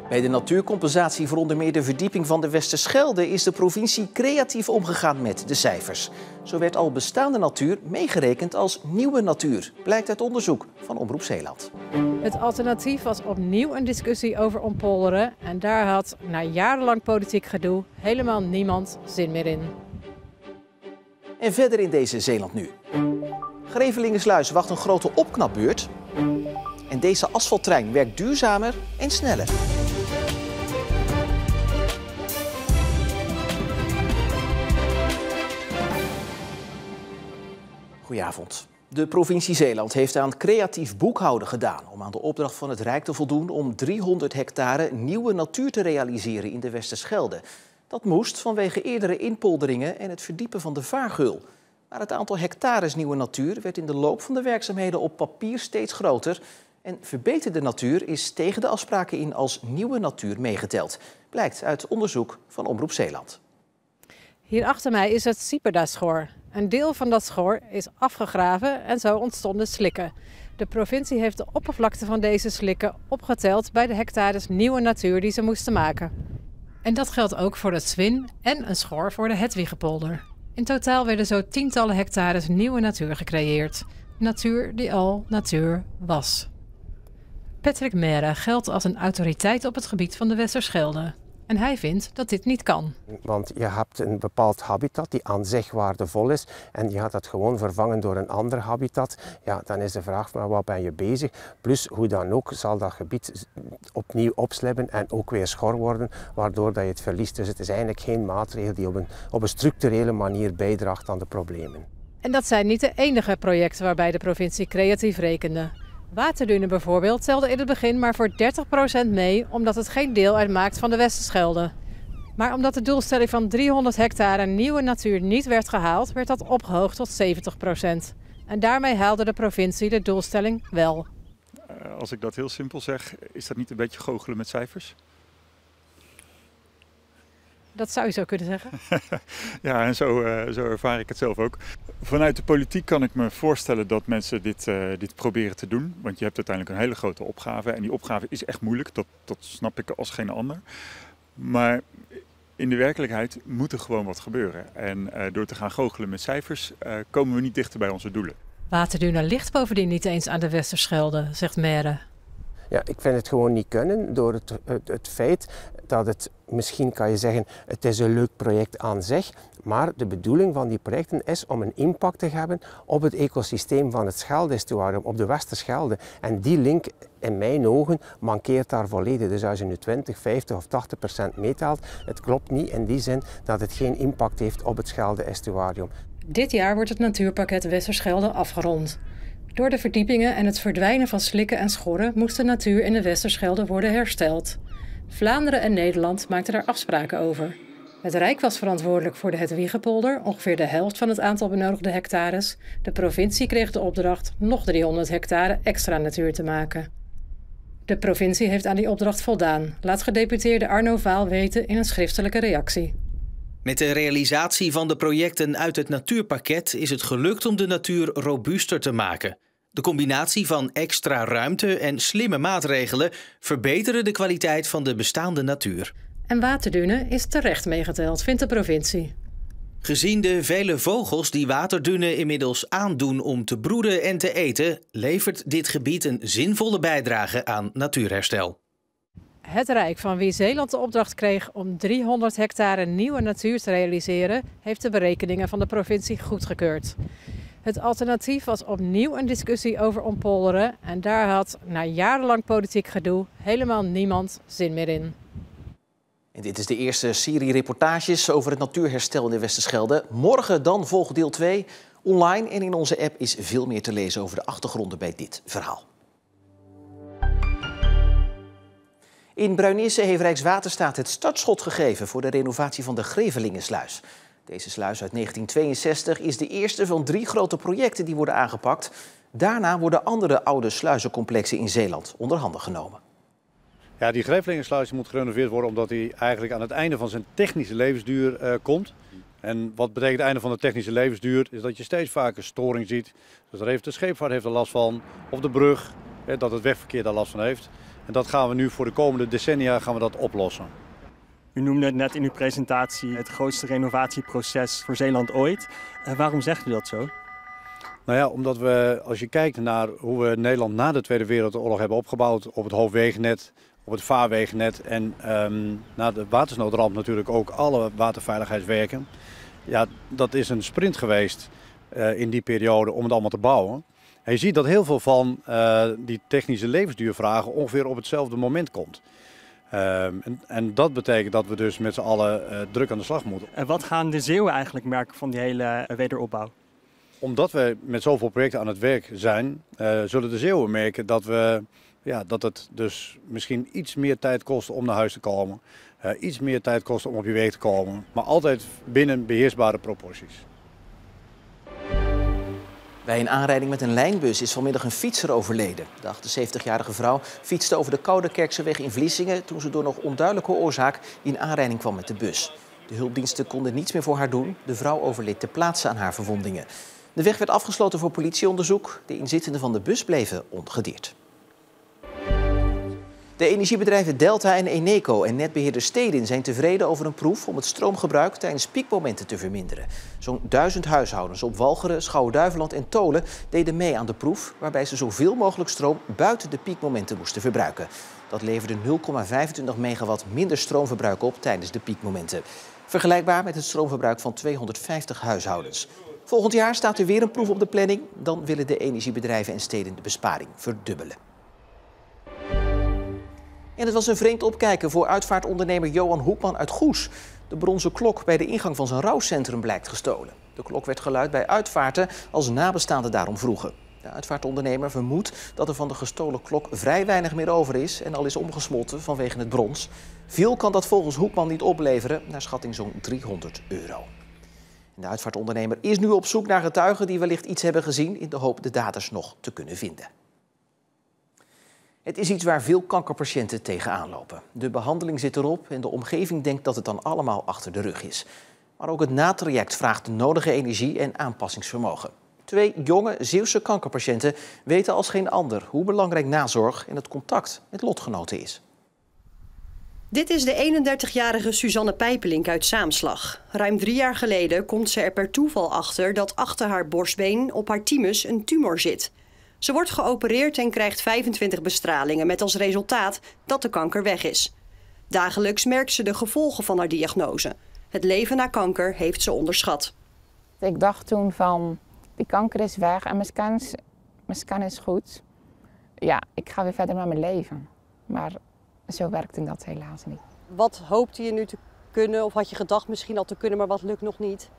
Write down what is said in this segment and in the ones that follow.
Bij de natuurcompensatie voor onder meer de verdieping van de Westerschelde is de provincie creatief omgegaan met de cijfers. Zo werd al bestaande natuur meegerekend als nieuwe natuur, blijkt uit onderzoek van Omroep Zeeland. Het alternatief was opnieuw een discussie over ompolderen en daar had na jarenlang politiek gedoe helemaal niemand zin meer in. En verder in deze Zeeland nu. Grevelingensluis wacht een grote opknapbeurt. En deze asfalttrein werkt duurzamer en sneller. Goedenavond. De provincie Zeeland heeft aan creatief boekhouden gedaan om aan de opdracht van het Rijk te voldoen om 300 hectare nieuwe natuur te realiseren in de Westerschelde. Dat moest vanwege eerdere inpolderingen en het verdiepen van de vaargeul. Maar het aantal hectares nieuwe natuur werd in de loop van de werkzaamheden op papier steeds groter. En verbeterde natuur is tegen de afspraken in als nieuwe natuur meegeteld. Blijkt uit onderzoek van Omroep Zeeland. Hier achter mij is het Sieperda-schoor. Een deel van dat schoor is afgegraven en zo ontstonden slikken. De provincie heeft de oppervlakte van deze slikken opgeteld bij de hectares nieuwe natuur die ze moesten maken. En dat geldt ook voor het Zwin en een schoor voor de Hedwigepolder. In totaal werden zo tientallen hectares nieuwe natuur gecreëerd. Natuur die al natuur was. Patrick Mera geldt als een autoriteit op het gebied van de Westerschelde. En hij vindt dat dit niet kan. Want je hebt een bepaald habitat die aan zich waardevol is en je gaat dat gewoon vervangen door een ander habitat. Ja, dan is de vraag van wat ben je bezig? Plus hoe dan ook zal dat gebied opnieuw opslibben en ook weer schor worden, waardoor dat je het verliest. Dus het is eigenlijk geen maatregel die op een structurele manier bijdraagt aan de problemen. En dat zijn niet de enige projecten waarbij de provincie creatief rekende. Waterdunen bijvoorbeeld telde in het begin maar voor 30% mee, omdat het geen deel uitmaakt van de Westerschelde. Maar omdat de doelstelling van 300 hectare nieuwe natuur niet werd gehaald, werd dat opgehoogd tot 70%. En daarmee haalde de provincie de doelstelling wel. Als ik dat heel simpel zeg, is dat niet een beetje goochelen met cijfers? Dat zou je zo kunnen zeggen. Ja, en zo ervaar ik het zelf ook. Vanuit de politiek kan ik me voorstellen dat mensen dit proberen te doen. Want je hebt uiteindelijk een hele grote opgave. En die opgave is echt moeilijk, dat snap ik als geen ander. Maar in de werkelijkheid moet er gewoon wat gebeuren. En door te gaan goochelen met cijfers komen we niet dichter bij onze doelen. Waterdunen ligt bovendien niet eens aan de Westerschelde, zegt Mera. Ja, ik vind het gewoon niet kunnen door het feit dat het, misschien kan je zeggen, het is een leuk project aan zich, maar de bedoeling van die projecten is om een impact te hebben op het ecosysteem van het Scheldeestuarium, op de Westerschelde. En die link, in mijn ogen, mankeert daar volledig. Dus als je nu 20, 50 of 80% meetelt, het klopt niet in die zin dat het geen impact heeft op het Schelde-estuarium. Dit jaar wordt het natuurpakket Westerschelde afgerond. Door de verdiepingen en het verdwijnen van slikken en schorren moest de natuur in de Westerschelde worden hersteld. Vlaanderen en Nederland maakten daar afspraken over. Het Rijk was verantwoordelijk voor de Hedwigepolder, ongeveer de helft van het aantal benodigde hectares. De provincie kreeg de opdracht nog 300 hectare extra natuur te maken. De provincie heeft aan die opdracht voldaan, laat gedeputeerde Arno Vaal weten in een schriftelijke reactie. Met de realisatie van de projecten uit het natuurpakket is het gelukt om de natuur robuuster te maken. De combinatie van extra ruimte en slimme maatregelen verbeteren de kwaliteit van de bestaande natuur. En Waterdunen is terecht meegeteld, vindt de provincie. Gezien de vele vogels die Waterdunen inmiddels aandoen om te broeden en te eten, levert dit gebied een zinvolle bijdrage aan natuurherstel. Het Rijk, van wie Zeeland de opdracht kreeg om 300 hectare nieuwe natuur te realiseren, heeft de berekeningen van de provincie goedgekeurd. Het alternatief was opnieuw een discussie over ompolderen en daar had na jarenlang politiek gedoe helemaal niemand zin meer in. En dit is de eerste serie reportages over het natuurherstel in de Westerschelde. Morgen dan volgt deel 2. Online en in onze app is veel meer te lezen over de achtergronden bij dit verhaal. In Bruinisse heeft Rijkswaterstaat het startschot gegeven voor de renovatie van de Grevelingensluis. Deze sluis uit 1962 is de eerste van 3 grote projecten die worden aangepakt. Daarna worden andere oude sluizencomplexen in Zeeland onder handen genomen. Ja, die Grevelingensluis moet gerenoveerd worden omdat hij eigenlijk aan het einde van zijn technische levensduur komt. En wat betekent het einde van de technische levensduur? Is dat je steeds vaker storing ziet. Dus de scheepvaart heeft er last van, of de brug, dat het wegverkeer daar last van heeft. En dat gaan we nu voor de komende decennia gaan we dat oplossen. U noemde het net in uw presentatie het grootste renovatieproces voor Zeeland ooit. Waarom zegt u dat zo? Nou ja, omdat we, als je kijkt naar hoe we Nederland na de Tweede Wereldoorlog hebben opgebouwd op het hoofdwegennet, op het vaarwegennet en na de watersnoodramp natuurlijk ook alle waterveiligheidswerken. Ja, dat is een sprint geweest in die periode om het allemaal te bouwen. En je ziet dat heel veel van die technische levensduurvragen ongeveer op hetzelfde moment komt. En dat betekent dat we dus met z'n allen druk aan de slag moeten. En wat gaan de Zeeuwen eigenlijk merken van die hele wederopbouw? Omdat we met zoveel projecten aan het werk zijn, zullen de Zeeuwen merken dat het dus misschien iets meer tijd kost om naar huis te komen. Iets meer tijd kost om op je weg te komen. Maar altijd binnen beheersbare proporties. Bij een aanrijding met een lijnbus is vanmiddag een fietser overleden. De 78-jarige vrouw fietste over de Koudekerkseweg in Vlissingen toen ze door nog onduidelijke oorzaak in aanrijding kwam met de bus. De hulpdiensten konden niets meer voor haar doen. De vrouw overleed ter plaatse aan haar verwondingen. De weg werd afgesloten voor politieonderzoek. De inzittenden van de bus bleven ongedeerd. De energiebedrijven Delta en Eneco en netbeheerder Stedin zijn tevreden over een proef om het stroomgebruik tijdens piekmomenten te verminderen. Zo'n 1000 huishoudens op Walcheren, Schouwen-Duiveland en Tolen deden mee aan de proef, waarbij ze zoveel mogelijk stroom buiten de piekmomenten moesten verbruiken. Dat leverde 0,25 megawatt minder stroomverbruik op tijdens de piekmomenten. Vergelijkbaar met het stroomverbruik van 250 huishoudens. Volgend jaar staat er weer een proef op de planning. Dan willen de energiebedrijven en steden de besparing verdubbelen. En het was een vreemd opkijken voor uitvaartondernemer Johan Hoekman uit Goes. De bronzen klok bij de ingang van zijn rouwcentrum blijkt gestolen. De klok werd geluid bij uitvaarten als nabestaanden daarom vroegen. De uitvaartondernemer vermoedt dat er van de gestolen klok vrij weinig meer over is en al is omgesmolten vanwege het brons. Veel kan dat volgens Hoekman niet opleveren, naar schatting zo'n €300. De uitvaartondernemer is nu op zoek naar getuigen die wellicht iets hebben gezien in de hoop de daders nog te kunnen vinden. Het is iets waar veel kankerpatiënten tegenaan lopen. De behandeling zit erop en de omgeving denkt dat het dan allemaal achter de rug is. Maar ook het natraject vraagt de nodige energie en aanpassingsvermogen. 2 jonge Zeeuwse kankerpatiënten weten als geen ander hoe belangrijk nazorg en het contact met lotgenoten is. Dit is de 31-jarige Suzanne Pijpelink uit Zaamslag. Ruim 3 jaar geleden komt ze er per toeval achter dat achter haar borstbeen op haar thymus een tumor zit. Ze wordt geopereerd en krijgt 25 bestralingen met als resultaat dat de kanker weg is. Dagelijks merkt ze de gevolgen van haar diagnose. Het leven na kanker heeft ze onderschat. Ik dacht toen van, die kanker is weg en mijn scan is goed. Ja, ik ga weer verder met mijn leven. Maar zo werkte dat helaas niet. Wat hoopte je nu te kunnen of had je gedacht misschien al te kunnen, maar wat lukt nog niet?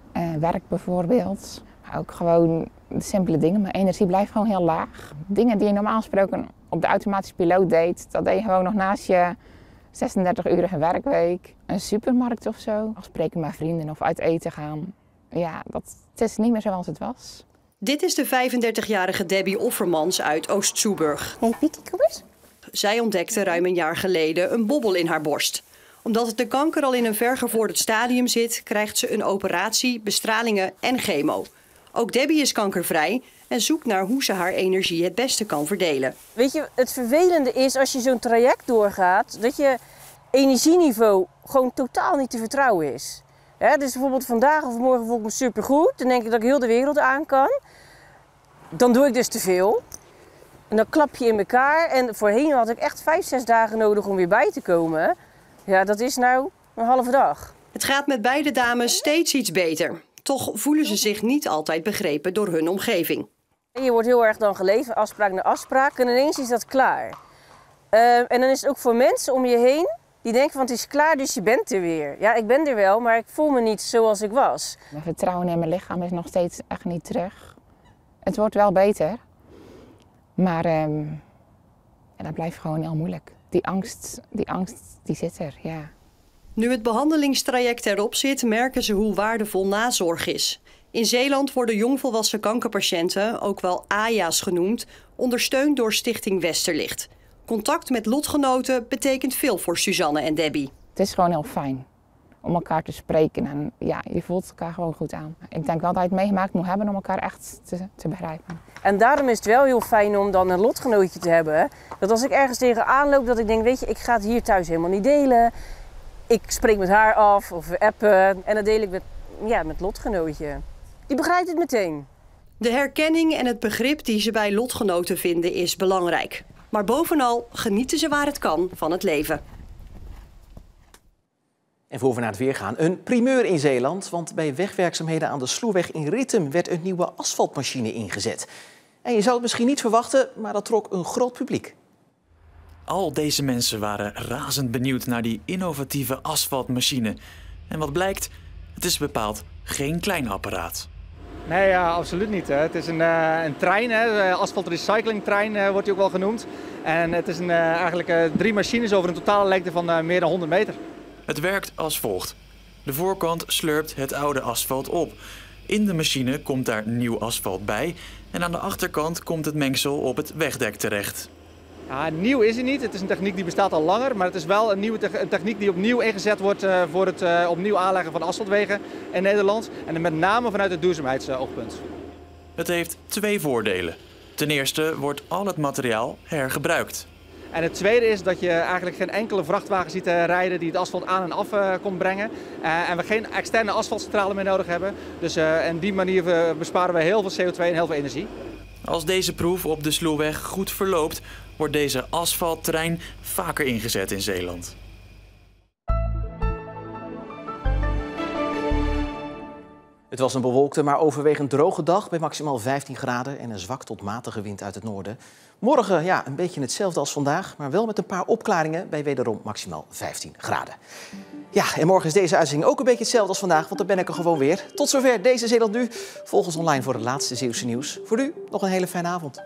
Werk bijvoorbeeld. Maar ook gewoon de simpele dingen. Mijn energie blijft gewoon heel laag. Dingen die je normaal gesproken op de automatische piloot deed, dat deed je gewoon nog naast je 36-urige werkweek. Een supermarkt of zo. Afspreken met vrienden of uit eten gaan. Ja, het is niet meer zoals het was. Dit is de 35-jarige Debbie Offermans uit Oost-Soeburg. Hey, Piekie, Zij ontdekte ruim een jaar geleden een bobbel in haar borst. Omdat de kanker al in een vergevorderd stadium zit, krijgt ze een operatie, bestralingen en chemo. Ook Debbie is kankervrij en zoekt naar hoe ze haar energie het beste kan verdelen. Weet je, het vervelende is als je zo'n traject doorgaat, dat je energieniveau gewoon totaal niet te vertrouwen is. Dus bijvoorbeeld vandaag of morgen voel ik me supergoed, dan denk ik dat ik heel de wereld aan kan. Dan doe ik dus te veel. En dan klap je in elkaar en voorheen had ik echt 5-6 dagen nodig om weer bij te komen. Ja, dat is nou een halve dag. Het gaat met beide dames steeds iets beter. Toch voelen ze zich niet altijd begrepen door hun omgeving. Je wordt heel erg dan geleefd, afspraak na afspraak en ineens is dat klaar. En dan is het ook voor mensen om je heen die denken van het is klaar, dus je bent er weer. Ja, ik ben er wel, maar ik voel me niet zoals ik was. Mijn vertrouwen in mijn lichaam is nog steeds echt niet terug. Het wordt wel beter, maar dat blijft gewoon heel moeilijk. Die angst die zit er, ja. Nu het behandelingstraject erop zit, merken ze hoe waardevol nazorg is. In Zeeland worden jongvolwassen kankerpatiënten, ook wel AJA's genoemd, ondersteund door Stichting Westerlicht. Contact met lotgenoten betekent veel voor Suzanne en Debbie. Het is gewoon heel fijn. om elkaar te spreken. En ja, je voelt elkaar gewoon goed aan. Ik denk wel dat je het meegemaakt moet hebben om elkaar echt te begrijpen. En daarom is het wel heel fijn om dan een lotgenootje te hebben. Hè? Dat als ik ergens tegenaan loop, dat ik denk, weet je, ik ga het hier thuis helemaal niet delen. Ik spreek met haar af of we appen en dat deel ik met lotgenootje. Die begrijpt het meteen. De herkenning en het begrip die ze bij lotgenoten vinden is belangrijk. Maar bovenal genieten ze waar het kan van het leven. En voor we naar het weer gaan, een primeur in Zeeland. Want bij wegwerkzaamheden aan de Sloeweg in Rittem werd een nieuwe asfaltmachine ingezet. En je zou het misschien niet verwachten, maar dat trok een groot publiek. Al deze mensen waren razend benieuwd naar die innovatieve asfaltmachine. En wat blijkt, het is bepaald geen klein apparaat. Nee, absoluut niet. Het is een trein, asfaltrecyclingtrein wordt die ook wel genoemd. En het is eigenlijk 3 machines over een totale lengte van meer dan 100 meter. Het werkt als volgt. De voorkant slurpt het oude asfalt op. In de machine komt daar nieuw asfalt bij. En aan de achterkant komt het mengsel op het wegdek terecht. Ja, nieuw is hij niet. Het is een techniek die bestaat al langer. Maar het is wel een techniek die opnieuw ingezet wordt voor het opnieuw aanleggen van asfaltwegen in Nederland. En met name vanuit het duurzaamheidsoogpunt. Het heeft 2 voordelen. Ten eerste wordt al het materiaal hergebruikt. En het tweede is dat je eigenlijk geen enkele vrachtwagen ziet rijden die het asfalt aan en af komt brengen. En we geen externe asfaltcentrale meer nodig hebben. Dus op die manier besparen we heel veel CO2 en heel veel energie. Als deze proef op de Sloeweg goed verloopt, wordt deze asfalttrein vaker ingezet in Zeeland. Het was een bewolkte, maar overwegend droge dag bij maximaal 15 graden en een zwak tot matige wind uit het noorden. Morgen een beetje hetzelfde als vandaag, maar wel met een paar opklaringen bij wederom maximaal 15 graden. Ja, en morgen is deze uitzending ook een beetje hetzelfde als vandaag, want dan ben ik er gewoon weer. Tot zover deze Zeeland Nu. Volg ons online voor het laatste Zeeuwse nieuws. Voor nu nog een hele fijne avond.